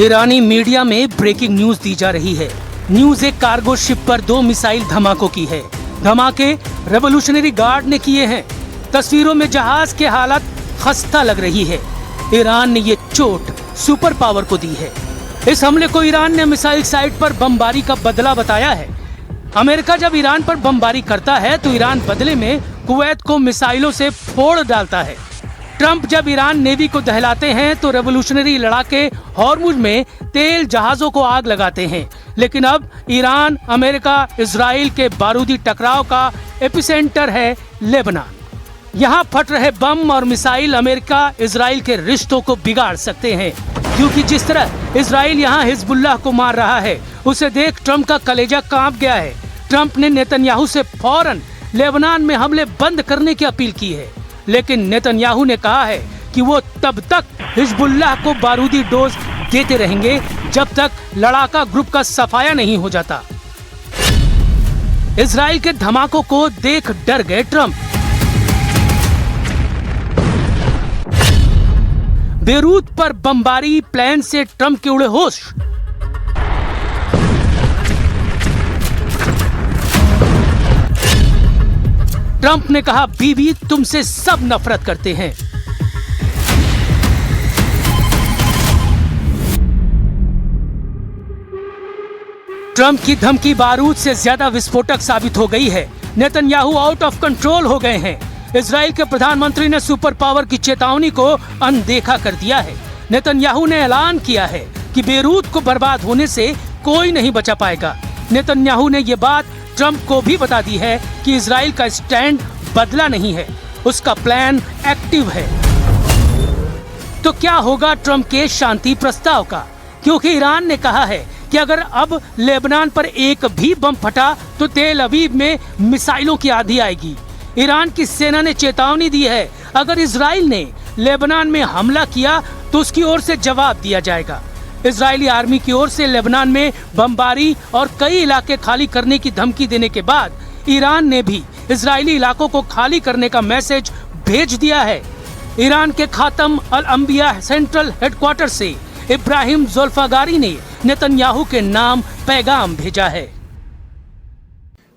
ईरानी media में breaking news दी जा रही है। न्यूज एक कार्गो शिप पर 2 मिसाइल धमाकों की है। धमाके रेवोल्यूशनरी गार्ड ने किए हैं। तस्वीरों में जहाज के हालत खस्ता लग रही है। ईरान ने ये चोट सुपर पावर को दी है। इस हमले को ईरान ने मिसाइल साइट पर बमबारी का बदला बताया है। अमेरिका जब ईरान पर बमबारी करता है तो ईरान बदले में कुवैत को मिसाइलों से फोड़ डालता है। ट्रंप जब ईरान नेवी को दहलाते हैं तो रेवोल्यूशनरी लड़ाके हॉर्मुज में तेल जहाजों को आग लगाते हैं। लेकिन अब ईरान, अमेरिका, इजराइल के बारूदी टकराव का एपिसेंटर है लेबनान। यहाँ फट रहे बम और मिसाइल अमेरिका इजराइल के रिश्तों को बिगाड़ सकते हैं, क्योंकि जिस तरह इजराइल यहाँ हिजबुल्लाह को मार रहा है उसे देख ट्रंप का कलेजा कांप गया है। ट्रंप ने नेतन्याहू से फौरन लेबनान में हमले बंद करने की अपील की है, लेकिन नेतन्याहू ने कहा है कि वो तब तक हिजबुल्लाह को बारूदी डोज देते रहेंगे जब तक लड़ाका ग्रुप का सफाया नहीं हो जाता। इजराइल के धमाकों को देख डर गए ट्रंप। बेरूत पर बमबारी प्लेन से ट्रंप के उड़े होश। ट्रंप ने कहा, बीबी तुमसे सब नफरत करते हैं। ट्रंप की धमकी बारूद से ज्यादा विस्फोटक साबित हो गई है। नेतन्याहू आउट ऑफ कंट्रोल हो गए हैं। इजराइल के प्रधानमंत्री ने सुपर पावर की चेतावनी को अनदेखा कर दिया है। नेतन्याहू ने ऐलान किया है कि बेरूत को बर्बाद होने से कोई नहीं बचा पाएगा। नेतन्याहू ने ये बात ट्रंप को भी बता दी है कि इजराइल का स्टैंड बदला नहीं है, उसका प्लान एक्टिव है। तो क्या होगा ट्रंप के शांति प्रस्ताव का? क्योंकि ईरान ने कहा है कि अगर अब लेबनान पर एक भी बम फटा तो तेल अवीव में मिसाइलों की आंधी आएगी। ईरान की सेना ने चेतावनी दी है, अगर इजराइल ने लेबनान में हमला किया तो उसकी ओर से जवाब दिया जाएगा। इजरायली आर्मी की ओर से लेबनान में बमबारी और कई इलाके खाली करने की धमकी देने के बाद ईरान ने भी इजरायली इलाकों को खाली करने का मैसेज भेज दिया है। ईरान के खातम अल अंबिया सेंट्रल हेडक्वार्टर से इब्राहिम ज़ुल्फ़ागारी ने नेतन्याहू के नाम पैगाम भेजा है।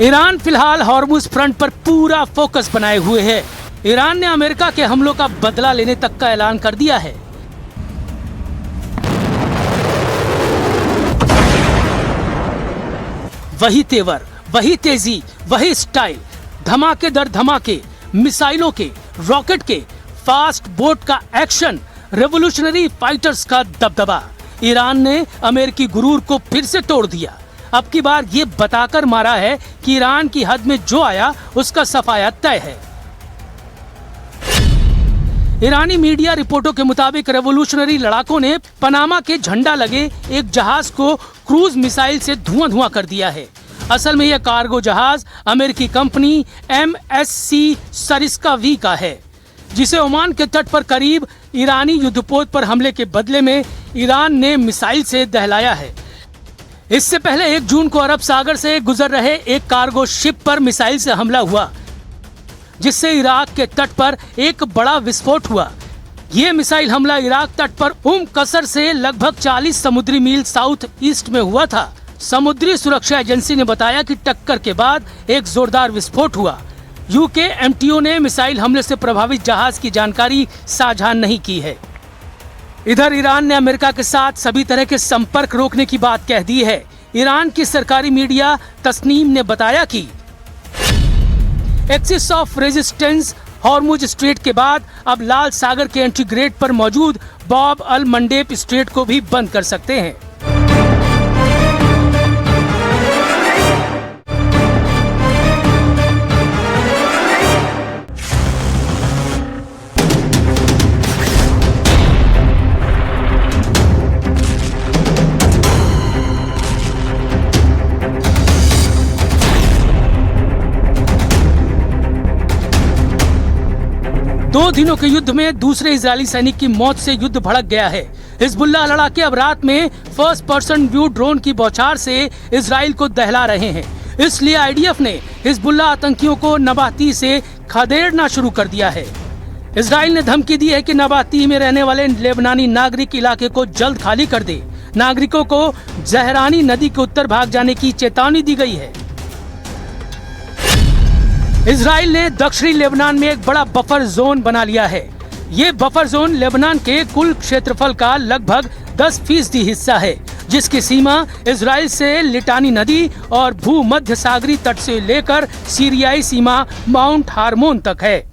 ईरान फिलहाल हॉर्मुज फ्रंट पर पूरा फोकस बनाए हुए है। ईरान ने अमेरिका के हमलों का बदला लेने तक का ऐलान कर दिया है। वही तेवर, वही तेजी, वही स्टाइल, धमाके दर धमाके, मिसाइलों के, रॉकेट के, फास्ट बोट का एक्शन, रेवोल्यूशनरी फाइटर्स का दबदबा। ईरान ने अमेरिकी गुरूर को फिर से तोड़ दिया। अब की बार ये बताकर मारा है कि ईरान की हद में जो आया उसका सफाया तय है। ईरानी मीडिया रिपोर्टों के मुताबिक रेवोल्यूशनरी लड़ाकों ने पनामा के झंडा लगे एक जहाज को क्रूज मिसाइल से धुआं कर दिया है। असल में यह कार्गो जहाज अमेरिकी कंपनी MSC सरिस्का V का है, जिसे ओमान के तट पर करीब ईरानी युद्धपोत पर हमले के बदले में ईरान ने मिसाइल से दहलाया है। इससे पहले 1 जून को अरब सागर से गुजर रहे एक कार्गो शिप पर मिसाइल से हमला हुआ, जिससे इराक के तट पर एक बड़ा विस्फोट हुआ। ये मिसाइल हमला इराक तट पर कसर से लगभग 40 समुद्री मील साउथ ईस्ट में हुआ था। समुद्री सुरक्षा एजेंसी ने बताया कि टक्कर के बाद एक जोरदार विस्फोट हुआ। यूके MTO ने मिसाइल हमले से प्रभावित जहाज की जानकारी साझा नहीं की है। इधर ईरान ने अमेरिका के साथ सभी तरह के संपर्क रोकने की बात कह दी है। ईरान की सरकारी मीडिया तस्नीम ने बताया कि axis of resistance Hormuz strait के बाद अब लाल सागर के एंट्री गेट पर मौजूद बॉब अल मंडेब स्ट्रेट को भी बंद कर सकते हैं। 2 दिनों के युद्ध में दूसरे इजरायली सैनिक की मौत से युद्ध भड़क गया है। हिजबुल्लाह लड़ाके अब रात में फर्स्ट पर्सन व्यू ड्रोन की बौछार से इजराइल को दहला रहे हैं। इसलिए आईडीएफ ने हिजबुल्लाह आतंकियों को नबाती से खदेड़ना शुरू कर दिया है। इजराइल ने धमकी दी है कि नबाती में रहने वाले लेबनानी नागरिक इलाके को जल्द खाली कर दे। नागरिकों को जहरानी नदी के उत्तर भाग जाने की चेतावनी दी गई है। इजराइल ने दक्षिणी लेबनान में एक बड़ा बफर जोन बना लिया है। ये बफर जोन लेबनान के कुल क्षेत्रफल का लगभग 10% हिस्सा है, जिसकी सीमा इजराइल से लिटानी नदी और भूमध्य सागरीय तट से लेकर सीरियाई सीमा माउंट हार्मोन तक है।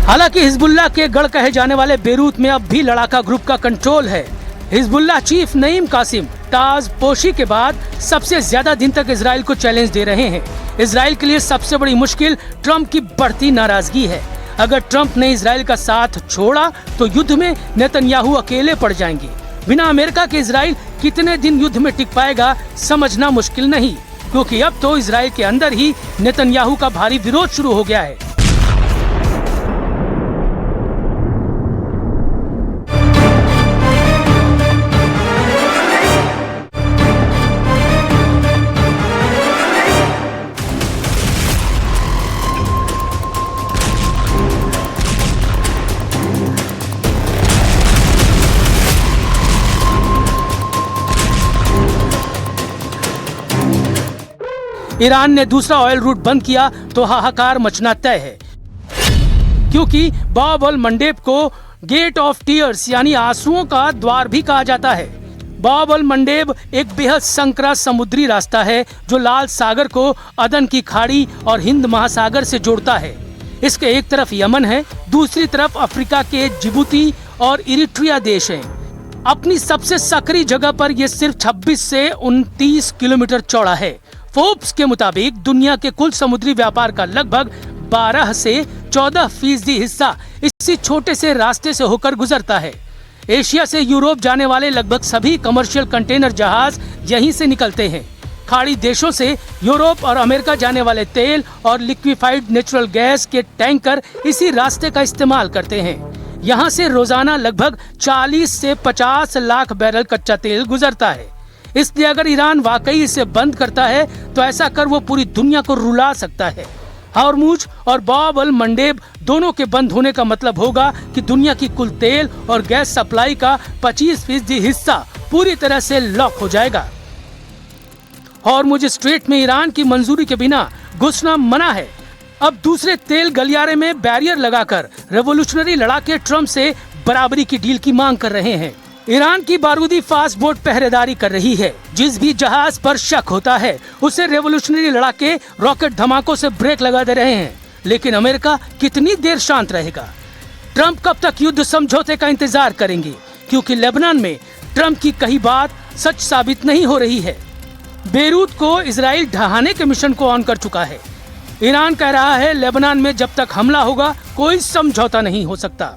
हालांकि हिजबुल्लाह के गढ़ कहे जाने वाले बेरूत में अब भी लड़ाका ग्रुप का कंट्रोल है। हिजबुल्लाह चीफ नईम कासिम ताज पोशी के बाद सबसे ज्यादा दिन तक इजराइल को चैलेंज दे रहे हैं। इजराइल के लिए सबसे बड़ी मुश्किल ट्रंप की बढ़ती नाराजगी है। अगर ट्रंप ने इजराइल का साथ छोड़ा तो युद्ध में नेतन्याहू अकेले पड़ जाएंगे। बिना अमेरिका के इजराइल कितने दिन युद्ध में टिक पाएगा समझना मुश्किल नहीं, क्योंकि अब तो इजराइल के अंदर ही नेतन्याहू का भारी विरोध शुरू हो गया है। ईरान ने दूसरा ऑयल रूट बंद किया तो हाहाकार मचना तय है, क्योंकि बाब अल मंडेब को गेट ऑफ टीयर्स यानी आंसुओं का द्वार भी कहा जाता है। बाब अल मंडेब एक बेहद संकरा समुद्री रास्ता है जो लाल सागर को अदन की खाड़ी और हिंद महासागर से जोड़ता है। इसके एक तरफ यमन है, दूसरी तरफ अफ्रीका के जिबूती और इरिट्रिया देश हैं। अपनी सबसे सक्रिय जगह पर यह सिर्फ 26 से 29 किलोमीटर चौड़ा है। फोर्ब्स के मुताबिक दुनिया के कुल समुद्री व्यापार का लगभग 12 से 14% हिस्सा इसी छोटे से रास्ते से होकर गुजरता है। एशिया से यूरोप जाने वाले लगभग सभी कमर्शियल कंटेनर जहाज यहीं से निकलते हैं। खाड़ी देशों से यूरोप और अमेरिका जाने वाले तेल और लिक्विफाइड नेचुरल गैस के टैंकर इसी रास्ते का इस्तेमाल करते हैं। यहाँ से रोजाना लगभग 40 से 50 लाख बैरल कच्चा तेल गुजरता है। इसलिए अगर ईरान वाकई इसे बंद करता है तो ऐसा कर वो पूरी दुनिया को रुला सकता है। हॉर्मुज और बाब अल मंडेब दोनों के बंद होने का मतलब होगा कि दुनिया की कुल तेल और गैस सप्लाई का 25% हिस्सा पूरी तरह से लॉक हो जाएगा। हॉर्मुज स्ट्रेट में ईरान की मंजूरी के बिना घुसना मना है। अब दूसरे तेल गलियारे में बैरियर लगाकर रेवोल्यूशनरी लड़ाके ट्रंप से बराबरी की डील की मांग कर रहे हैं। ईरान की बारूदी फास्ट बोट पहरेदारी कर रही है। जिस भी जहाज पर शक होता है उसे रेवोल्यूशनरी लड़ाके रॉकेट धमाकों से ब्रेक लगा दे रहे हैं। लेकिन अमेरिका कितनी देर शांत रहेगा? ट्रंप कब तक युद्ध समझौते का इंतजार करेंगे? क्योंकि लेबनान में ट्रंप की कही बात सच साबित नहीं हो रही है। बेरूत को इजराइल ढहाने के मिशन को ऑन कर चुका है। ईरान कह रहा है लेबनान में जब तक हमला होगा कोई समझौता नहीं हो सकता।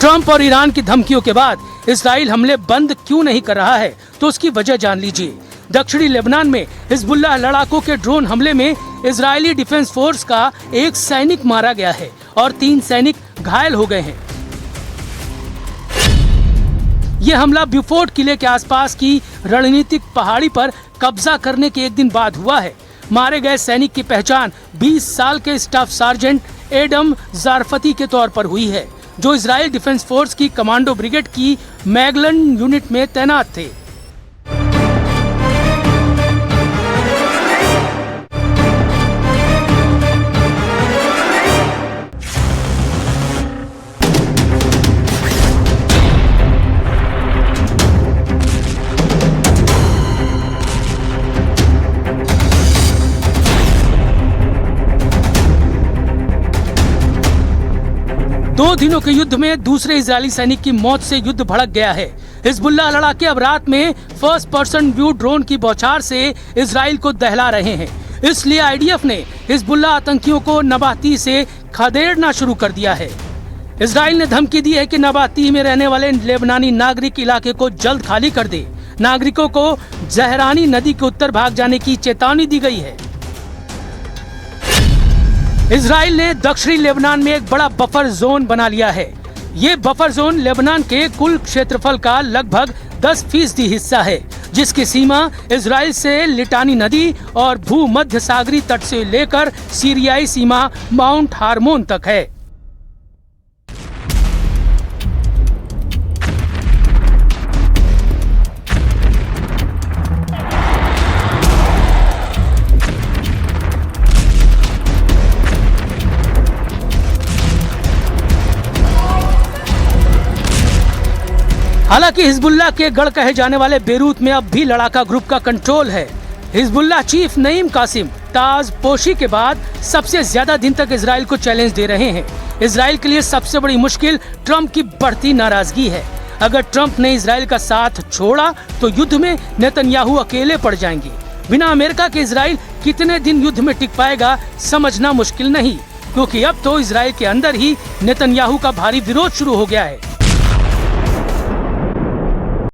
ट्रंप और ईरान की धमकियों के बाद इजराइल हमले बंद क्यों नहीं कर रहा है तो उसकी वजह जान लीजिए। दक्षिणी लेबनान में हिजबुल्लाह लड़ाकों के ड्रोन हमले में इजरायली डिफेंस फोर्स का एक सैनिक मारा गया है और 3 सैनिक घायल हो गए हैं। यह हमला ब्यूफोर्ट किले के आसपास की रणनीतिक पहाड़ी पर कब्जा करने के एक दिन बाद हुआ है। मारे गए सैनिक की पहचान 20 साल के स्टाफ सार्जेंट एडम जारफती के तौर पर हुई है, जो इजराइल डिफेंस फोर्स की कमांडो ब्रिगेड की मैगलन यूनिट में तैनात थे। दिनों के युद्ध में दूसरे इजरायली सैनिक की मौत से युद्ध भड़क गया है। हिजबुल्लाह लड़ाके अब रात में फर्स्ट पर्सन व्यू ड्रोन की बौछार से इजराइल को दहला रहे हैं। इसलिए आईडीएफ ने हिजबुल्लाह आतंकियों को नबाती से खदेड़ना शुरू कर दिया है। इजराइल ने धमकी दी है कि नबाती में रहने वाले लेबनानी नागरिक इलाके को जल्द खाली कर दे। नागरिकों को जहरानी नदी के उत्तर भाग जाने की चेतावनी दी गई है। इजराइल ने दक्षिणी लेबनान में एक बड़ा बफर जोन बना लिया है। ये बफर जोन लेबनान के कुल क्षेत्रफल का लगभग 10% हिस्सा है, जिसकी सीमा इजराइल से लिटानी नदी और भूमध्य सागरीय तट से लेकर सीरियाई सीमा माउंट हार्मोन तक है। हालांकि हिजबुल्लाह के गढ़ कहे जाने वाले बेरूत में अब भी लड़ाका ग्रुप का कंट्रोल है। हिजबुल्लाह चीफ नईम कासिम ताज पोशी के बाद सबसे ज्यादा दिन तक इजराइल को चैलेंज दे रहे हैं। इजराइल के लिए सबसे बड़ी मुश्किल ट्रंप की बढ़ती नाराजगी है। अगर ट्रंप ने इजराइल का साथ छोड़ा तो युद्ध में नेतन्याहू अकेले पड़ जाएंगे। बिना अमेरिका के इजराइल कितने दिन युद्ध में टिक पाएगा समझना मुश्किल नहीं, क्योंकि अब तो इजराइल के अंदर ही नेतन्याहू का भारी विरोध शुरू हो गया है।